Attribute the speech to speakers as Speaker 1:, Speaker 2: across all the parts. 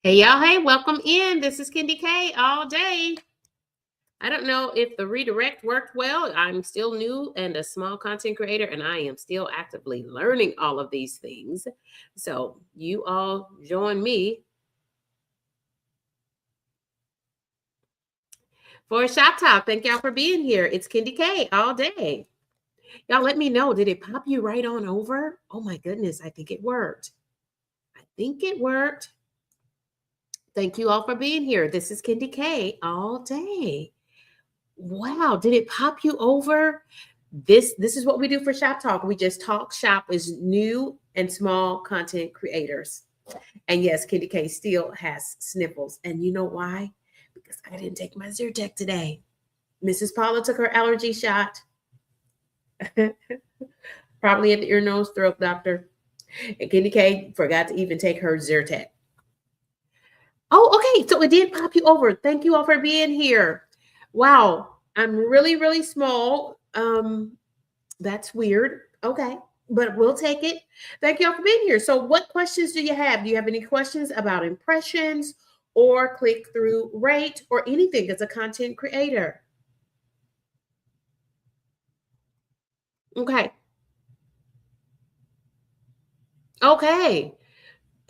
Speaker 1: Hey y'all, hey, welcome in. This is KendyK all day. I don't know if the redirect worked well. I'm still new and a small content creator, and I am still actively learning all of these things. So you all join me for Shop Talk. Thank y'all for being here. It's KendyK all day. Y'all let me know. Did it pop you right on over? Oh my goodness, I think it worked. I think it worked. Thank you all for being here. This is KendyK all day. Wow, did it pop you over? This is what we do for Shop Talk. We just talk shop as new and small content creators. And yes, KendyK still has sniffles. And you know why? Because I didn't take my Zyrtec today. Mrs. Paula took her allergy shot. Probably at the ear, nose, throat doctor. And KendyK forgot to even take her Zyrtec. Oh, okay. So it did pop you over. Thank you all for being here. Wow. I'm really, really small. That's weird. Okay. But we'll take it. Thank you all for being here. So what questions do you have? Do you have any questions about impressions or click-through rate or anything as a content creator? Okay. Okay.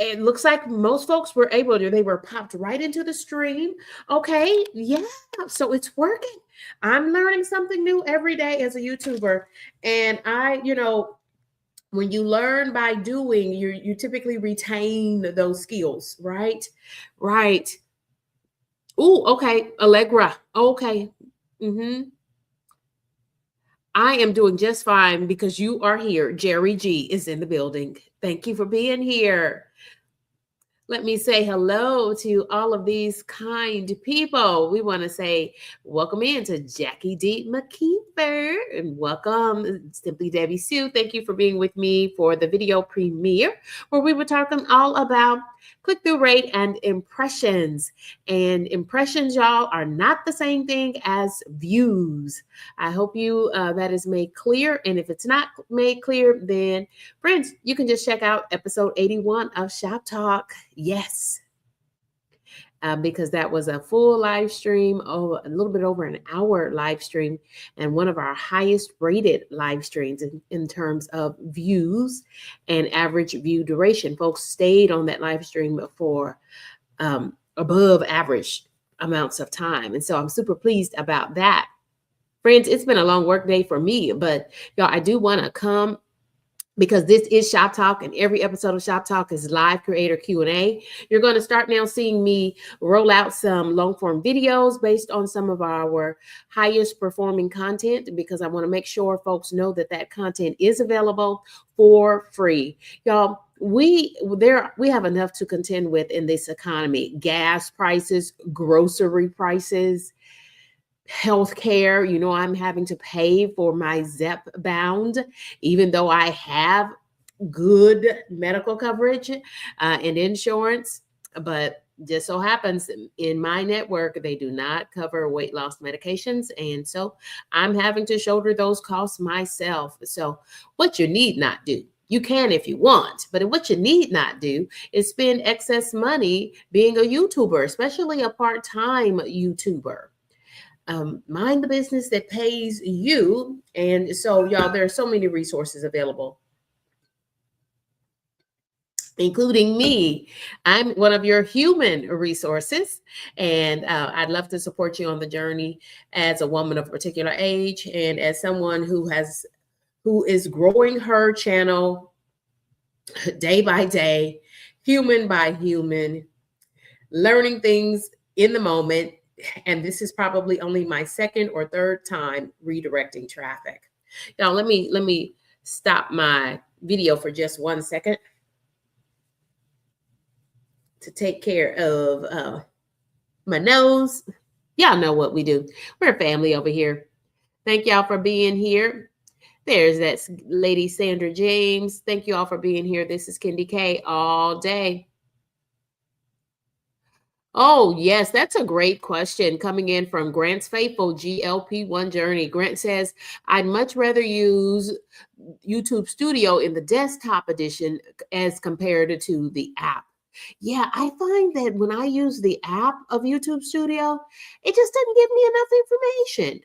Speaker 1: It looks like most folks were able to, they were popped right into the stream. Okay, yeah, so it's working. I'm learning something new every day as a YouTuber. And when you learn by doing, you typically retain those skills, right? Right. Oh, okay, Allegra. Okay. Mm-hmm. I am doing just fine because you are here. Jerry G is in the building. Thank you for being here. Let me say hello to all of these kind people. We want to say welcome in to Jackie D. McKeever and welcome Simply Debbie Sue. Thank you for being with me for the video premiere where we were talking all about click-through rate and impressions. And impressions, y'all, are not the same thing as views. I hope you that is made clear. And if it's not made clear, then friends, you can just check out episode 81 of Shop Talk. Yes. Because that was a full live stream, a little bit over an hour live stream, and one of our highest rated live streams in terms of views and average view duration. Folks stayed on that live stream for above average amounts of time. And so I'm super pleased about that. Friends, it's been a long work day for me, but y'all, I do want to come because this is Shop Talk and every episode of Shop Talk is live creator Q&A. You're going to start now seeing me roll out some long form videos based on some of our highest performing content because I want to make sure folks know that that content is available for free. Y'all, we have enough to contend with in this economy. Gas prices, grocery prices, healthcare. I'm having to pay for my ZEP bound, even though I have good medical coverage and insurance. But just so happens in my network, they do not cover weight loss medications. And so I'm having to shoulder those costs myself. So what you need not do, you can if you want, but what you need not do is spend excess money being a YouTuber, especially a part-time YouTuber. Mind the business that pays you. And so, y'all, there are so many resources available, including me. I'm one of your human resources, and I'd love to support you on the journey as a woman of a particular age and as someone who is growing her channel day by day, human by human, learning things in the moment. And this is probably only my second or third time redirecting traffic. Now, let me stop my video for just 1 second to take care of my nose. Y'all know what we do. We're a family over here. Thank y'all for being here. There's that lady Sandra James. Thank you all for being here. This is KendyK all day. Oh, yes, that's a great question coming in from Grant's Faithful GLP-1 Journey. Grant says, I'd much rather use YouTube Studio in the desktop edition as compared to the app. Yeah, I find that when I use the app of YouTube Studio, it just doesn't give me enough information.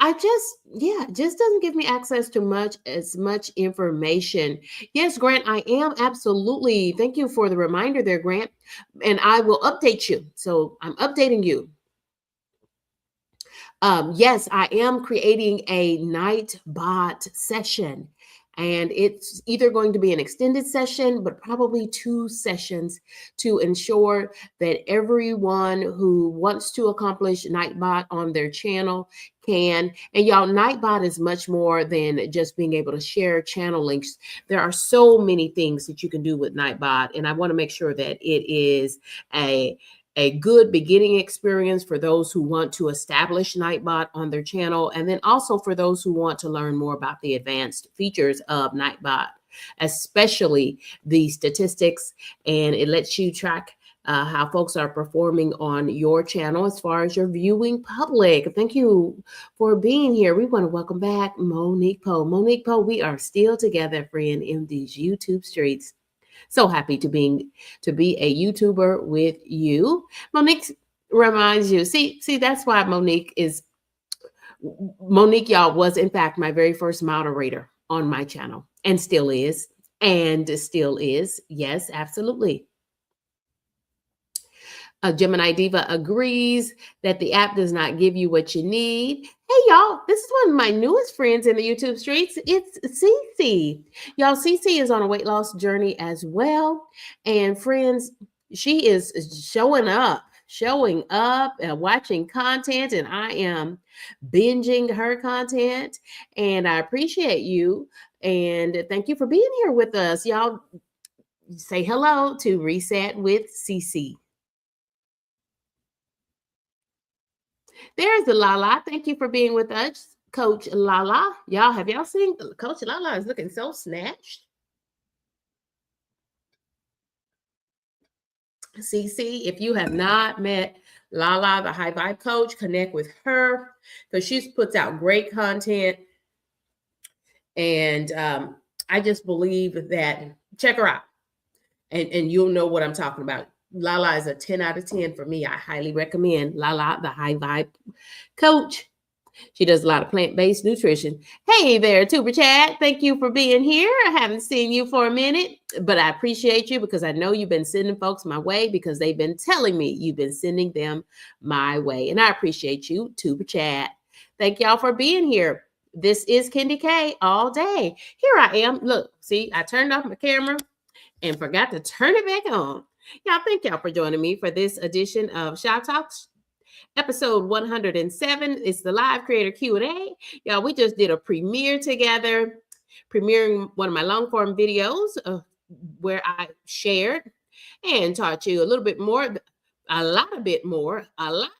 Speaker 1: It just doesn't give me access to much information. Yes, Grant, I am absolutely. Thank you for the reminder there, Grant. And I will update you. So I'm updating you. Yes, I am creating a Nightbot session, and it's either going to be an extended session, but probably 2 sessions to ensure that everyone who wants to accomplish Nightbot on their channel can. And y'all, Nightbot is much more than just being able to share channel links. There are so many things that you can do with Nightbot, and I want to make sure that it is a good beginning experience for those who want to establish Nightbot on their channel, and then also for those who want to learn more about the advanced features of Nightbot, especially the statistics, and it lets you track how folks are performing on your channel as far as your viewing public. Thank you for being here. We want to welcome back Monique Poe. Monique Poe, we are still together, friend, in these YouTube streets. So happy to be a YouTuber with you. Monique reminds you. See, that's why Monique, y'all, was in fact my very first moderator on my channel, and still is. And still is. Yes, absolutely. Gemini Diva agrees that the app does not give you what you need. Hey, y'all, this is one of my newest friends in the YouTube streets. It's Cece. Y'all, Cece is on a weight loss journey as well. And friends, she is showing up and watching content, and I am binging her content. And I appreciate you. And thank you for being here with us. Y'all, say hello to Reset with Cece. There's the Lala. Thank you for being with us, Coach Lala. Y'all, have y'all seen Coach Lala is looking so snatched? CC, if you have not met Lala, the high vibe coach, connect with her because she puts out great content. And I just believe that, check her out and you'll know what I'm talking about. Lala is a 10 out of 10 for me. I highly recommend Lala, the high vibe coach. She does a lot of plant-based nutrition. Hey there, Tuber Chat. Thank you for being here. I haven't seen you for a minute, but I appreciate you because I know you've been sending folks my way because they've been telling me you've been sending them my way. And I appreciate you, Tuber Chat. Thank y'all for being here. This is KendyK all day. Here I am. Look, see, I turned off my camera and forgot to turn it back on. Y'all, thank y'all for joining me for this edition of ShopTalk. Episode 107 is the live creator Q&A. Y'all, we just did a premiere together, premiering one of my long form videos where I shared and taught you a lot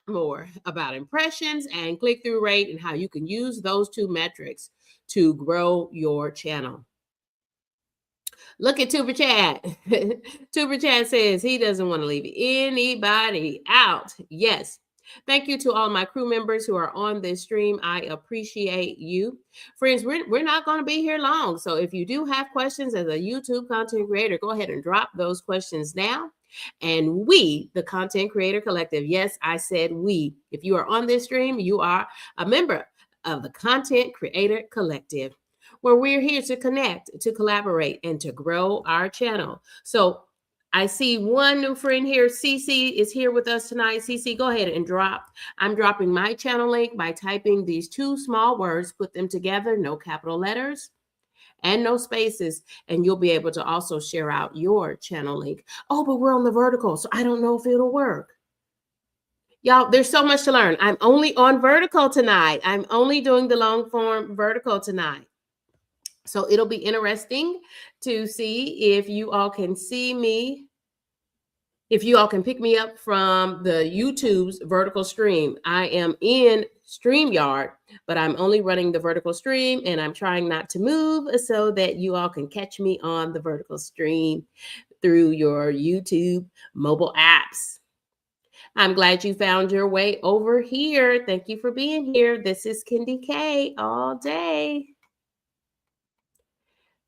Speaker 1: more about impressions and click-through rate and how you can use those 2 metrics to grow your channel. Look at Tuber Chat. Tuber Chat says he doesn't want to leave anybody out. Yes. Thank you to all my crew members who are on this stream. I appreciate you. Friends, we're not going to be here long. So if you do have questions as a YouTube content creator, go ahead and drop those questions now. And we, the Content Creator Collective, yes, I said we. If you are on this stream, you are a member of the Content Creator Collective, where we're here to connect, to collaborate, and to grow our channel. So I see one new friend here. Cece is here with us tonight. Cece, go ahead and drop. I'm dropping my channel link by typing these 2 small words, put them together, no capital letters and no spaces, and you'll be able to also share out your channel link. Oh, but we're on the vertical, so I don't know if it'll work. Y'all, there's so much to learn. I'm only on vertical tonight. I'm only doing the long form vertical tonight. So it'll be interesting to see if you all can see me, if you all can pick me up from the YouTube's vertical stream. I am in StreamYard, but I'm only running the vertical stream and I'm trying not to move so that you all can catch me on the vertical stream through your YouTube mobile apps. I'm glad you found your way over here. Thank you for being here. This is KendyK all day.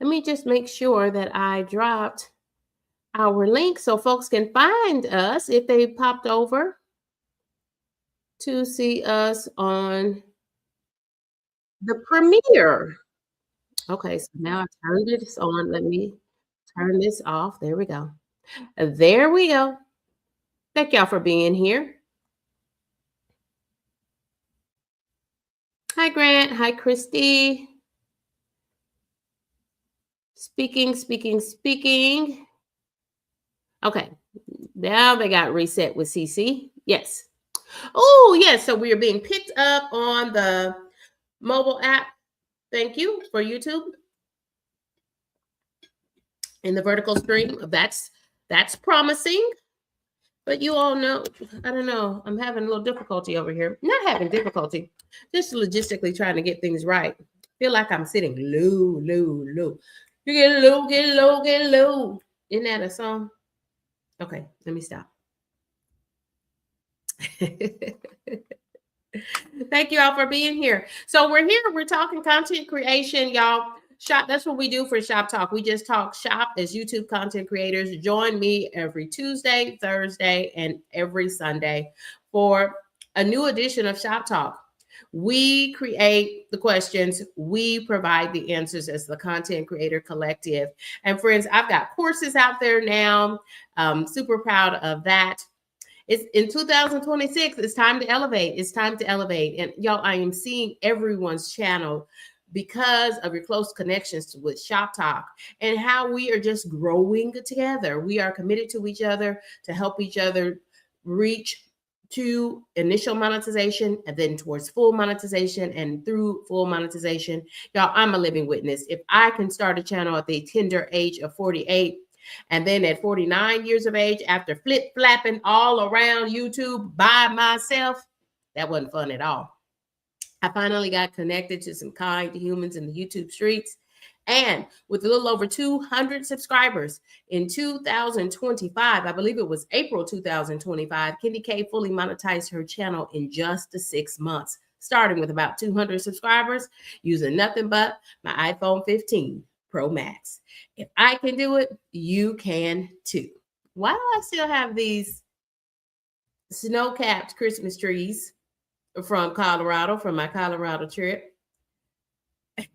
Speaker 1: Let me just make sure that I dropped our link so folks can find us if they popped over to see us on the premiere. Okay, so now I turned this on. Let me turn this off. There we go. There we go. Thank y'all for being here. Hi, Grant. Hi, Christy. Speaking. Okay, now they got reset with CC. Yes. Oh, yes. So we are being picked up on the mobile app. Thank you for YouTube. In the vertical stream. That's promising. But you all know, I don't know. I'm having a little difficulty over here. Not having difficulty, just logistically trying to get things right. Feel like I'm sitting low. You get low. Isn't that a song? Okay, let me stop. Thank you all for being here. So we're here. We're talking content creation, y'all. Shop. That's what we do for Shop Talk. We just talk shop as YouTube content creators. Join me every Tuesday, Thursday, and every Sunday for a new edition of Shop Talk. We create the questions. We provide the answers as the content creator collective. And friends, I've got courses out there now. Super proud of that. It's in 2026. It's time to elevate. It's time to elevate. And y'all, I am seeing everyone's channel because of your close connections with Shop Talk and how we are just growing together. We are committed to each other to help each other reach to initial monetization and then towards full monetization and through full monetization. Y'all, I'm a living witness. If I can start a channel at the tender age of 48, and then at 49 years of age, after flip-flapping all around YouTube by myself, that wasn't fun at all. I finally got connected to some kind humans in the YouTube streets. And with a little over 200 subscribers in 2025, I believe it was April 2025, KendyK fully monetized her channel in just 6 months, starting with about 200 subscribers, using nothing but my iPhone 15 Pro Max. If I can do it, you can too. Why do I still have these snow-capped Christmas trees from Colorado, from my Colorado trip,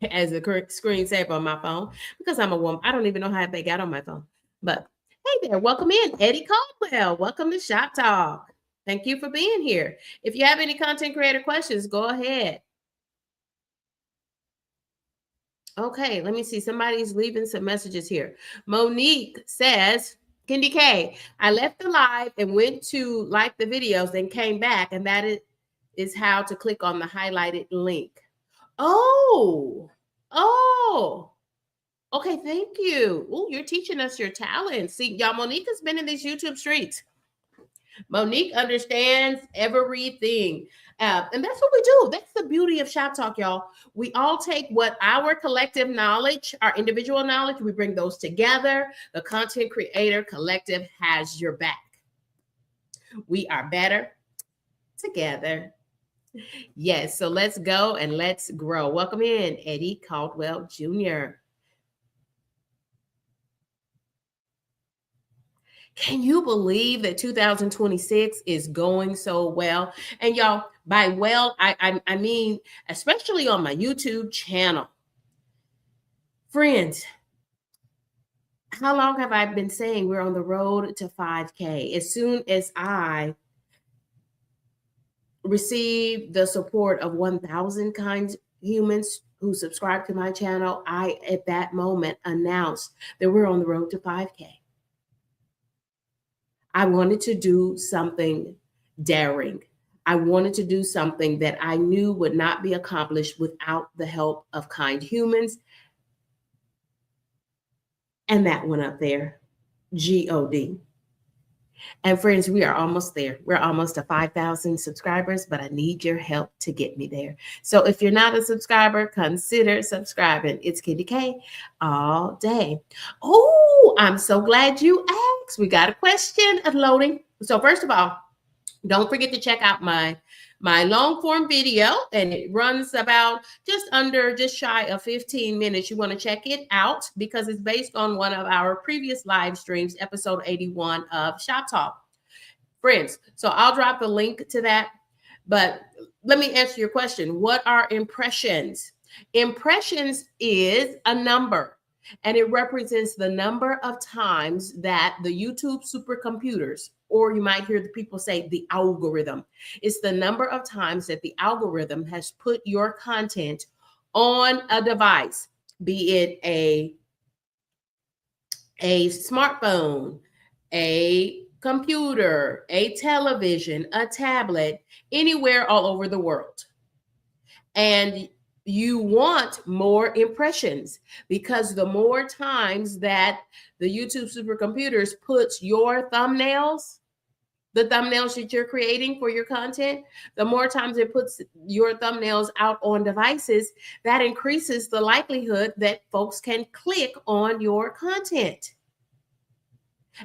Speaker 1: as a screensaver on my phone? Because I'm a woman. I don't even know how they got on my phone. But hey there, welcome in, Eddie Caldwell. Welcome to Shop Talk. Thank you for being here. If you have any content creator questions, go ahead. Okay, let me see. Somebody's leaving some messages here. Monique says, KendyK, I left the live and went to like the videos, then came back, and that is how to click on the highlighted link. Oh, okay, thank you. Oh, you're teaching us your talent. See, y'all, Monique has been in these YouTube streets. Monique understands everything. And that's what we do. That's the beauty of Shop Talk, y'all. We all take what our collective knowledge, our individual knowledge, we bring those together. The content creator collective has your back. We are better together. Yes, so let's go and let's grow. Welcome in, Eddie Caldwell Jr. Can you believe that 2026 is going so well? And y'all, by well, I mean, especially on my YouTube channel. Friends, how long have I been saying we're on the road to 5K? As soon as I receive the support of 1,000 kind humans who subscribe to my channel, I, at that moment, announced that we're on the road to 5K. I wanted to do something daring. I wanted to do something that I knew would not be accomplished without the help of kind humans. And that went up there, G-O-D. And friends, we are almost there. We're almost to 5,000 subscribers, but I need your help to get me there. So if you're not a subscriber, consider subscribing. It's KendyK all day. Oh, I'm so glad you asked. We got a question loading. So first of all, don't forget to check out my my long form video, and it runs about just shy of 15 minutes. You want to check it out because it's based on one of our previous live streams, episode 81 of Shop Talk. Friends, so I'll drop the link to that. But let me answer your question. What are impressions? Impressions is a number, and it represents the number of times that the YouTube supercomputers, or you might hear the people say the algorithm, it's the number of times that the algorithm has put your content on a device, be it a smartphone, a computer, a television, a tablet, anywhere all over the world. And you want more impressions because the more times that the YouTube supercomputers puts your thumbnails, the thumbnails that you're creating for your content, the more times it puts your thumbnails out on devices, that increases the likelihood that folks can click on your content.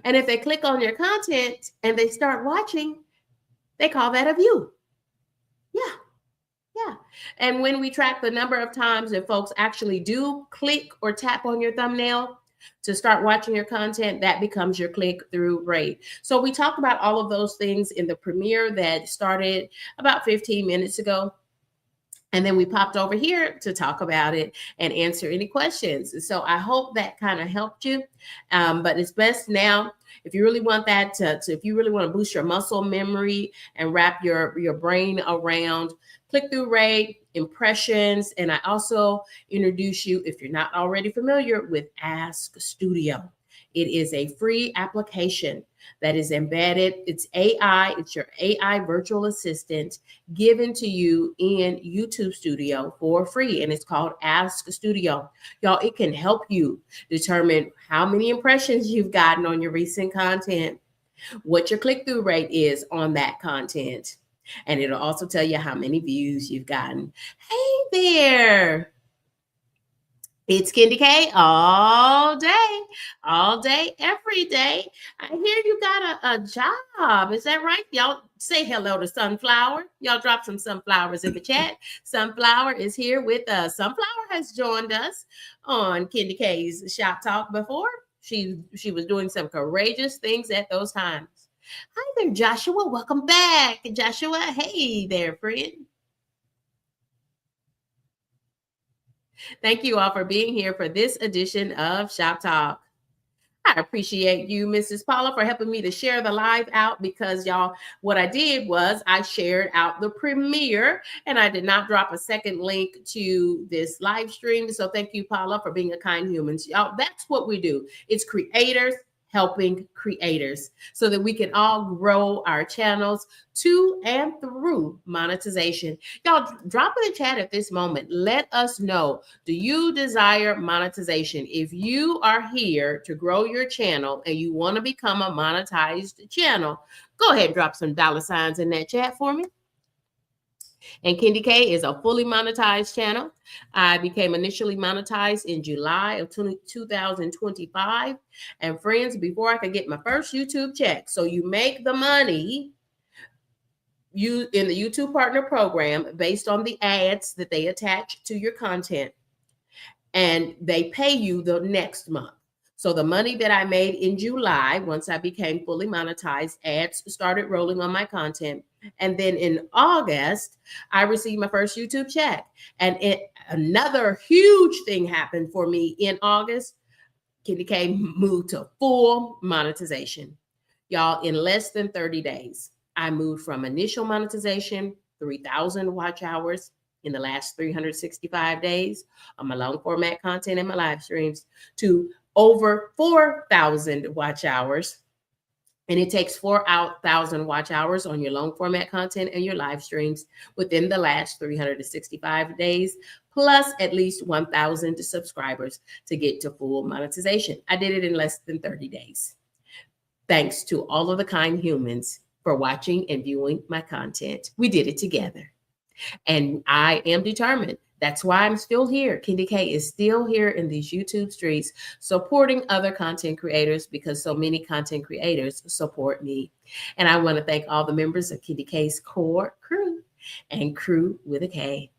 Speaker 1: And if they click on your content and they start watching, they call that a view. Yeah. And when we track the number of times that folks actually do click or tap on your thumbnail to start watching your content, that becomes your click-through rate. So we talked about all of those things in the premiere that started about 15 minutes ago. And then we popped over here to talk about it and answer any questions. So I hope that kind of helped you. But it's best now, if you really want that if you really want to boost your muscle memory and wrap your brain around click-through rate, impressions. And I also introduce you, if you're not already familiar with Ask Studio. It is a free application that is embedded. It's AI. It's your AI virtual assistant given to you in YouTube Studio for free. And it's called Ask Studio. Y'all, it can help you determine how many impressions you've gotten on your recent content, what your click-through rate is on that content. And it'll also tell you how many views you've gotten. Hey there. It's KendyK all day, every day. I hear you got a job. Is that right? Y'all say hello to Sunflower. Y'all drop some sunflowers in the chat. Sunflower is here with us. Sunflower has joined us on KendyK's Shop Talk before. She was doing some courageous things at those times. Hi there, Joshua. Welcome back, Joshua. Hey there, friend. Thank you all for being here for this edition of Shop Talk. I appreciate you, Mrs. Paula, for helping me to share the live out because y'all, what I did was I shared out the premiere and I did not drop a second link to this live stream. So thank you, Paula, for being a kind human. Y'all, that's what we do. It's creators helping creators so that we can all grow our channels to and through monetization. Y'all, drop in the chat at this moment. Let us know, do you desire monetization? If you are here to grow your channel and you want to become a monetized channel, go ahead and drop some $ in that chat for me. And KendyK is a fully monetized channel. I became initially monetized in July of 2025. And friends, before I could get my first YouTube check, so you make the money in the YouTube Partner Program based on the ads that they attach to your content, and they pay you the next month. So the money that I made in July, once I became fully monetized, ads started rolling on my content. And then in August, I received my first YouTube check. And another huge thing happened for me in August. KendyK moved to full monetization. Y'all, in less than 30 days, I moved from initial monetization, 3,000 watch hours in the last 365 days on my long format content and my live streams, to over 4,000 watch hours. And it takes 4,000 watch hours on your long format content and your live streams within the last 365 days, plus at least 1,000 subscribers to get to full monetization. I did it in less than 30 days. Thanks to all of the kind humans for watching and viewing my content. We did it together. And I am determined. That's why I'm still here. KendyK is still here in these YouTube streets, supporting other content creators because so many content creators support me. And I want to thank all the members of KendyK's core crew. and crew with a K.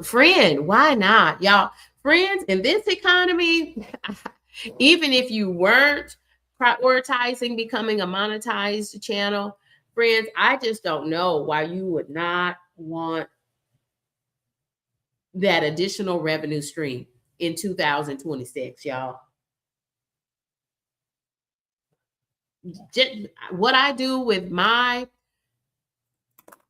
Speaker 1: Friend, why not? Y'all, friends, in this economy, even if you weren't prioritizing becoming a monetized channel, friends, I just don't know why you would not want that additional revenue stream in 2026, y'all. Just what I do with my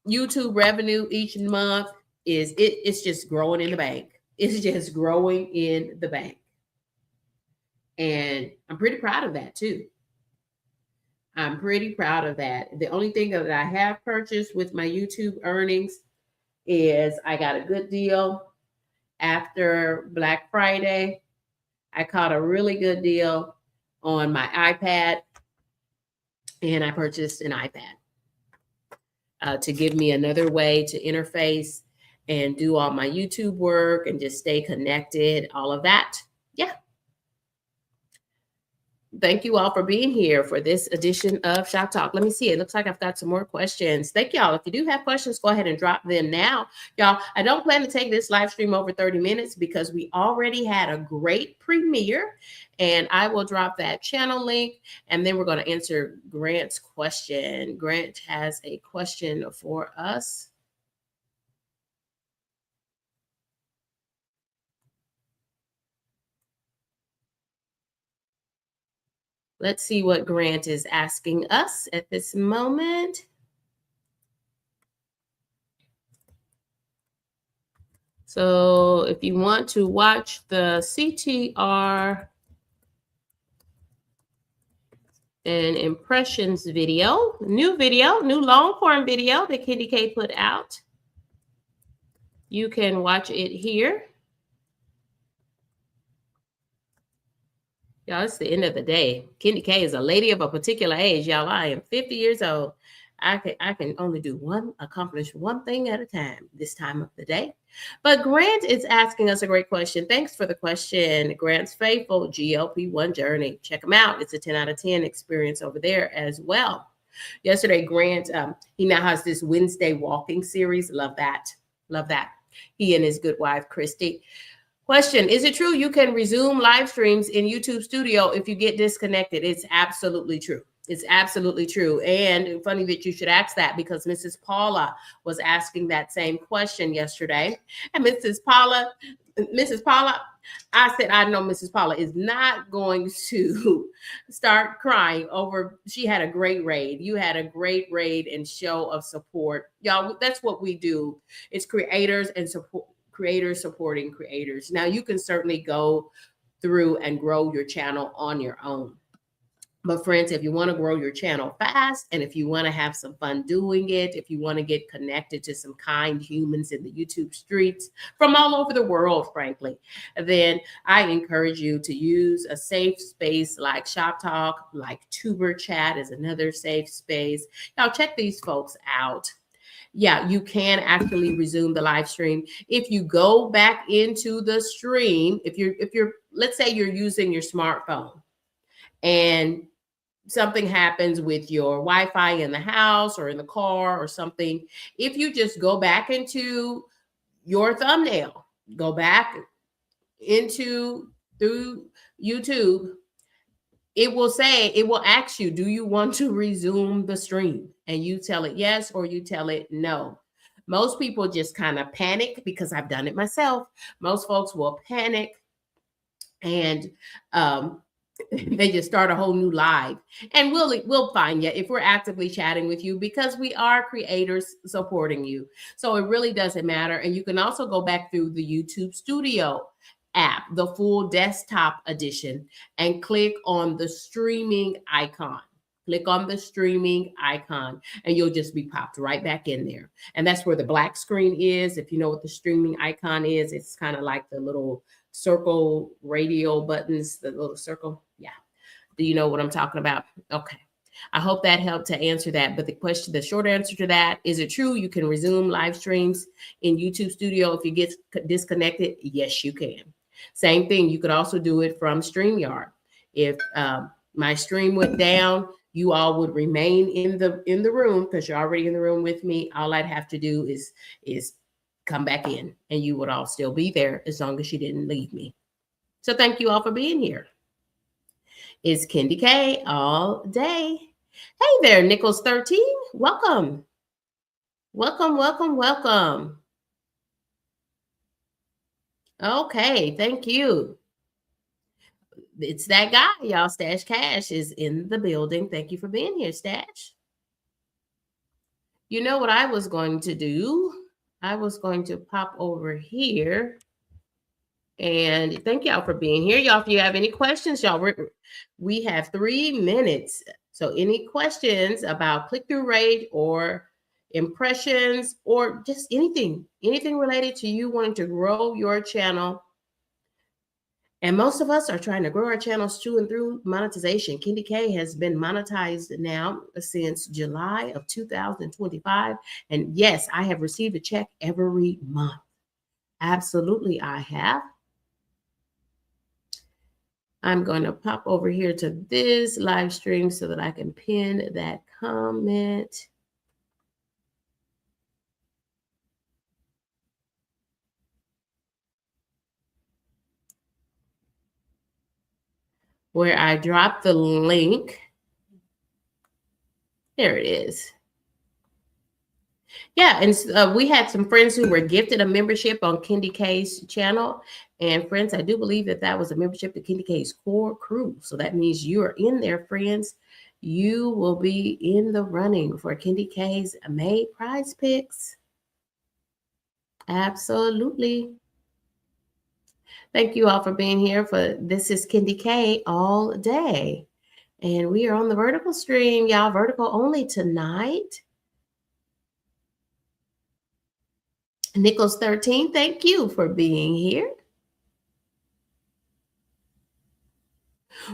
Speaker 1: YouTube revenue each month is it's just growing in the bank. It's just growing in the bank. And I'm pretty proud of that too. I'm pretty proud of that. The only thing that I have purchased with my YouTube earnings is I got a good deal after Black Friday. I caught a really good deal on my iPad, and I purchased an iPad to give me another way to interface and do all my YouTube work and just stay connected, all of that. Yeah. Thank you all for being here for this edition of Shop Talk. Let me see. It looks like I've got some more questions. Thank y'all. If you do have questions, go ahead and drop them now. Y'all, I don't plan to take this live stream over 30 minutes because we already had a great premiere, and I will drop that channel link, and then we're going to answer Grant's question. Grant has a question for us. Let's see what Grant is asking us at this moment. So if you want to watch the CTR and impressions video, new Longhorn video that KendyK put out, you can watch it here. Y'all, it's the end of the day. KendyK is a lady of a particular age. Y'all, I am 50 years old. I can only accomplish one thing at a time this time of the day. But Grant is asking us a great question. Thanks for the question. Grant's Faithful GLP-1 Journey. Check him out. It's a 10 out of 10 experience over there as well. Yesterday, Grant, he now has this Wednesday walking series. Love that. Love that. He and his good wife, Christy. Question, is it true you can resume live streams in YouTube Studio if you get disconnected? It's absolutely true. It's absolutely true. And funny that you should ask that because Mrs. Paula was asking that same question yesterday. And Mrs. Paula, I said, I know Mrs. Paula is not going to start crying over, she had a great raid. You had a great raid and show of support. Y'all, that's what we do. It's creators and support. Creators supporting creators. Now you can certainly go through and grow your channel on your own. But friends, if you want to grow your channel fast, and if you want to have some fun doing it, if you want to get connected to some kind humans in the YouTube streets from all over the world, frankly, then I encourage you to use a safe space like ShopTalk, like Tuber Chat is another safe space. Now check these folks out. Yeah, you can actually resume the live stream. If you go back into the stream, if you're, let's say you're using your smartphone and something happens with your Wi-Fi in the house or in the car or something, if you just go back into your thumbnail, go back through YouTube, it will ask you, do you want to resume the stream? And you tell it yes, or you tell it no. Most people just kind of panic because I've done it myself. Most folks will panic and they just start a whole new live. And we'll find you if we're actively chatting with you because we are creators supporting you. So it really doesn't matter. And you can also go back through the YouTube Studio app, the full desktop edition, and click on the streaming icon. Click on the streaming icon and you'll just be popped right back in there. And that's where the black screen is. If you know what the streaming icon is, it's kind of like the little circle radio buttons, the little circle. Yeah. Do you know what I'm talking about? Okay. I hope that helped to answer that. But the short answer to that, is it true you can resume live streams in YouTube Studio if you get disconnected? Yes, you can. Same thing. You could also do it from StreamYard. If my stream went down, you all would remain in the room because you're already in the room with me. All I'd have to do is come back in, and you would all still be there as long as you didn't leave me. So thank you all for being here. It's KendyK all day. Hey there, Nichols 13. Welcome. Welcome, welcome, welcome. Okay, thank you. It's that guy, y'all. Stash Cash is in the building. Thank you for being here, Stash. You know what I was going to do? I was going to pop over here. And thank y'all for being here. Y'all, if you have any questions, y'all, we have 3 minutes. So any questions about click-through rate or impressions or just anything related to you wanting to grow your channel. And most of us are trying to grow our channels to and through monetization. KendyK has been monetized now since July of 2025. And yes, I have received a check every month. Absolutely, I have. I'm going to pop over here to this live stream so that I can pin that comment. Where I dropped the link. There it is. Yeah, and we had some friends who were gifted a membership on KendyK's channel. And friends, I do believe that was a membership to KendyK's core crew. So that means you are in there, friends. You will be in the running for KendyK's May prize picks. Absolutely. Thank you all for being here. This is KendyK all day. And we are on the vertical stream, y'all. Vertical only tonight. Nichols 13, thank you for being here.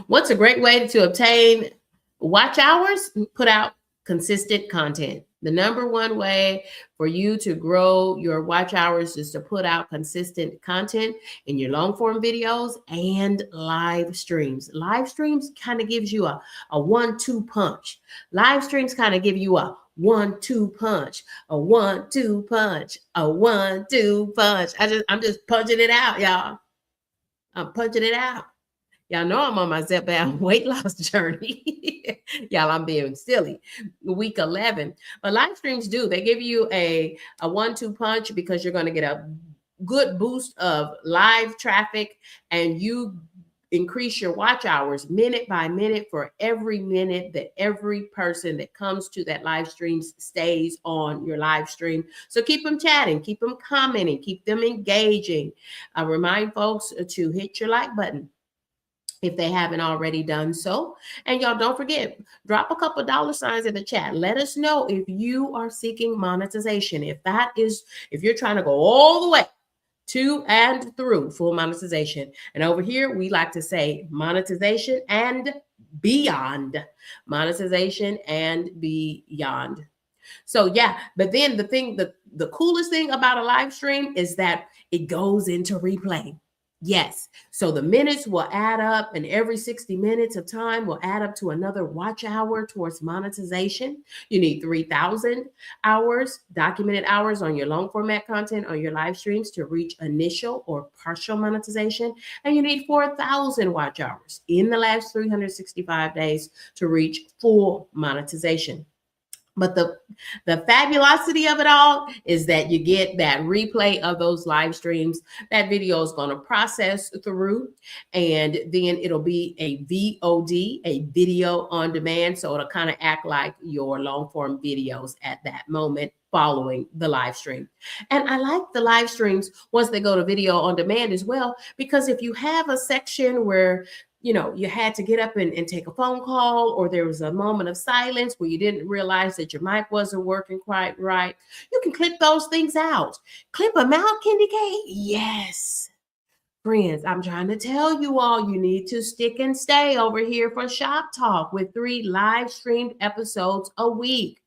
Speaker 1: What's a great way to obtain watch hours? Put out consistent content. The number one way for you to grow your watch hours is to put out consistent content in your long form videos and live streams. Live streams kind of gives you a 1-2 punch. Live streams kind of give you a 1-2 punch, a 1-2 punch, a 1-2 punch. I'm just punching it out, y'all. I'm punching it out. Y'all know I'm on my Zepbound weight loss journey. Y'all, I'm being silly. Week 11. But live streams do. They give you a 1-2 punch because you're going to get a good boost of live traffic, and you increase your watch hours minute by minute for every minute that every person that comes to that live stream stays on your live stream. So keep them chatting, keep them commenting, keep them engaging. I remind folks to hit your like button if they haven't already done so. And y'all, don't forget, drop a couple $ in the chat. Let us know if you are seeking monetization. If you're trying to go all the way to and through full monetization. And over here, we like to say monetization and beyond. Monetization and beyond. So yeah, but then the coolest thing about a live stream is that it goes into replay. Yes. So the minutes will add up, and every 60 minutes of time will add up to another watch hour towards monetization. You need 3,000 hours, documented hours on your long format content on your live streams to reach initial or partial monetization. And you need 4,000 watch hours in the last 365 days to reach full monetization. But the fabulosity of it all is that you get that replay of those live streams. That video is going to process through, and then it'll be a VOD, a video on demand. So it'll kind of act like your long form videos at that moment following the live stream. And I like the live streams once they go to video on demand as well, because if you have a section where you had to get up and take a phone call, or there was a moment of silence where you didn't realize that your mic wasn't working quite right, you can clip those things out. Clip them out, KendyK? Yes. Friends, I'm trying to tell you all, you need to stick and stay over here for ShopTalk with 3 live streamed episodes a week.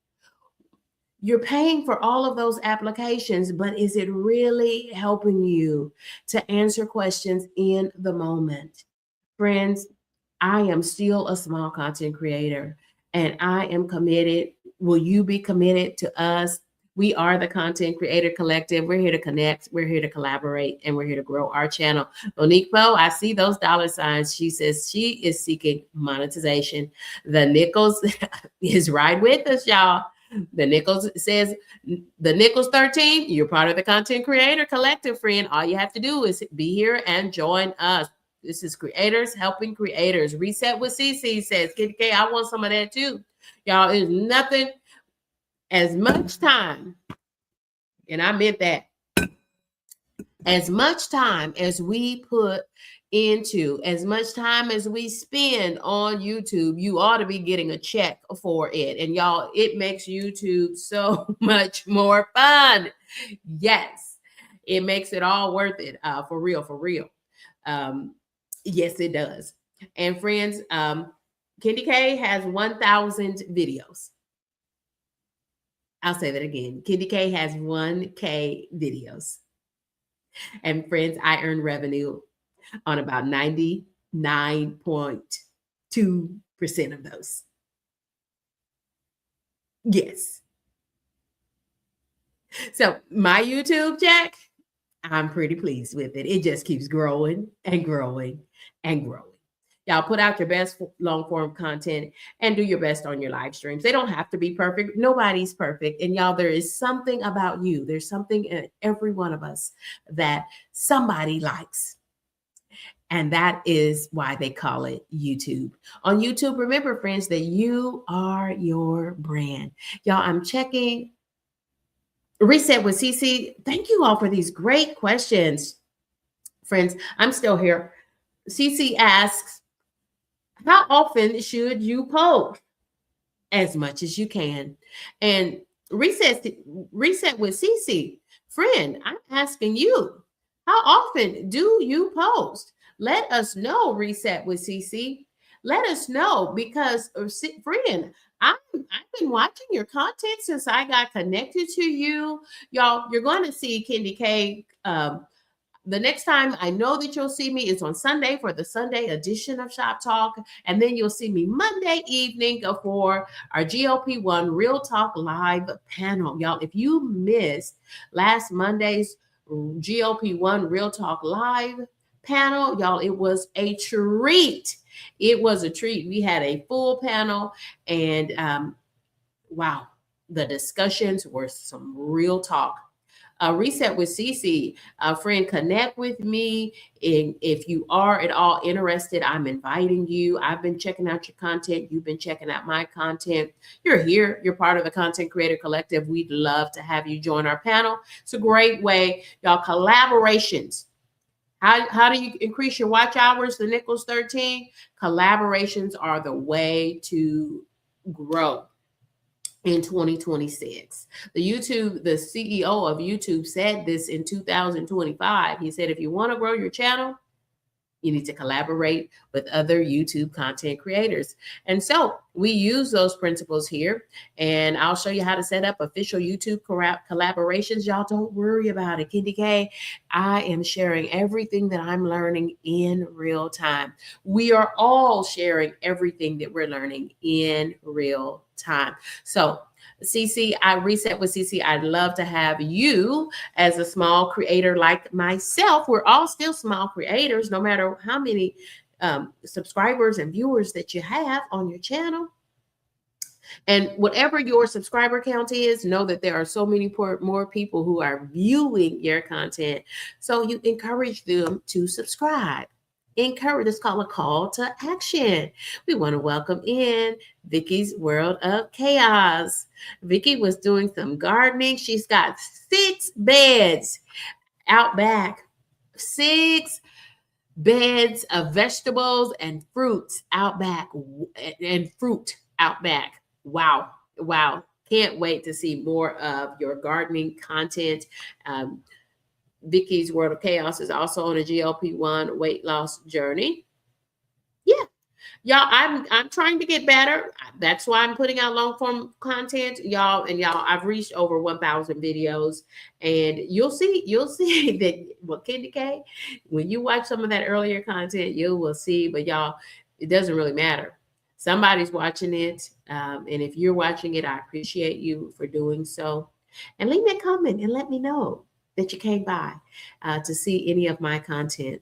Speaker 1: You're paying for all of those applications, but is it really helping you to answer questions in the moment? Friends, I am still a small content creator and I am committed. Will you be committed to us? We are the Content Creator Collective. We're here to connect, we're here to collaborate, and we're here to grow our channel. Monique Poe, I see those dollar signs. She says she is seeking monetization. The Nichols is right with us, y'all. The Nichols says, the Nichols 13, you're part of the Content Creator Collective, friend. All you have to do is be here and join us. This is creators helping creators. Reset with CC says, KendyK, I want some of that too. Y'all, is nothing as much time, and I meant that, as much time as we put into, as much time as we spend on YouTube, you ought to be getting a check for it. And y'all, it makes YouTube so much more fun. Yes, it makes it all worth it, for real, for real. Yes, it does. And friends, KendyK has 1,000 videos. I'll say that again. KendyK has 1K videos. And friends, I earn revenue on about 99.2% of those. Yes. So my YouTube check, I'm pretty pleased with it. It just keeps growing and growing and growing. Y'all put out your best long form content and do your best on your live streams. They don't have to be perfect. Nobody's perfect. And y'all, there is something about you. There's something in every one of us that somebody likes. And that is why they call it YouTube. On YouTube, remember, friends, that you are your brand. Y'all, I'm checking Reset with CC. Thank you all for these great questions. Friends, I'm still here. CC asks, how often should you post? As much as you can. And reset with CC. Friend, I'm asking you, how often do you post? Let us know, Reset with CC. Let us know, because friend, I've been watching your content since I got connected to you. Y'all, you're going to see KendyK. The next time I know that you'll see me is on Sunday for the Sunday edition of Shop Talk. And then you'll see me Monday evening for our GLP-1 Real Talk Live panel. Y'all, if you missed last Monday's GLP-1 Real Talk Live panel, y'all, it was a treat. It was a treat. We had a full panel, and wow, the discussions were some real talk. Reset with CC, friend, connect with me. And if you are at all interested, I'm inviting you. I've been checking out your content. You've been checking out my content. You're here. You're part of the Content Creator Collective. We'd love to have you join our panel. It's a great way. Y'all, collaborations. How do you increase your watch hours? The Nichols 13. Collaborations are the way to grow in 2026. The CEO of YouTube said this in 2025. He said, if you want to grow your channel, you need to collaborate with other YouTube content creators. And so we use those principles here, and I'll show you how to set up official YouTube collaborations. Y'all, don't worry about it. KendyK, I am sharing everything that I'm learning in real time. We are all sharing everything that we're learning in real time. So CC, I reset with CC. I'd love to have you as a small creator like myself. We're all still small creators, no matter how many subscribers and viewers that you have on your channel. And whatever your subscriber count is, know that there are so many more people who are viewing your content. So you encourage them to subscribe. Encourage, it's called a call to action. We want to welcome in Vicky's World of Chaos. Vicky was doing some gardening. She's got 6 beds out back, 6 beds of vegetables and fruits out back, and fruit out back. Wow. Wow. Can't wait to see more of your gardening content. Vicky's World of Chaos is also on a GLP-1 weight loss journey. Yeah. Y'all, I'm trying to get better. That's why I'm putting out long form content, y'all. And y'all, I've reached over 1,000 videos, and you'll see that, well, KendyK, when you watch some of that earlier content, you will see. But y'all, It doesn't really matter. Somebody's watching it. And if you're watching it, I appreciate you for doing so. And leave me a comment and let me know that you came by to see any of my content.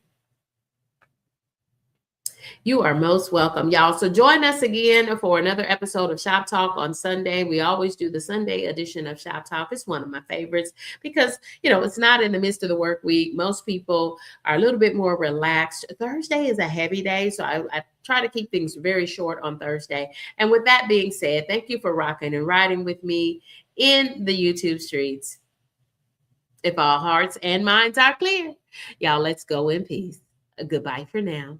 Speaker 1: You are most welcome, y'all. So join us again for another episode of Shop Talk on Sunday. We always do the Sunday edition of Shop Talk. It's one of my favorites because, it's not in the midst of the work week. Most people are a little bit more relaxed. Thursday is a heavy day, so I try to keep things very short on Thursday. And with that being said, thank you for rocking and riding with me in the YouTube streets. If all hearts and minds are clear, y'all, let's go in peace. Goodbye for now.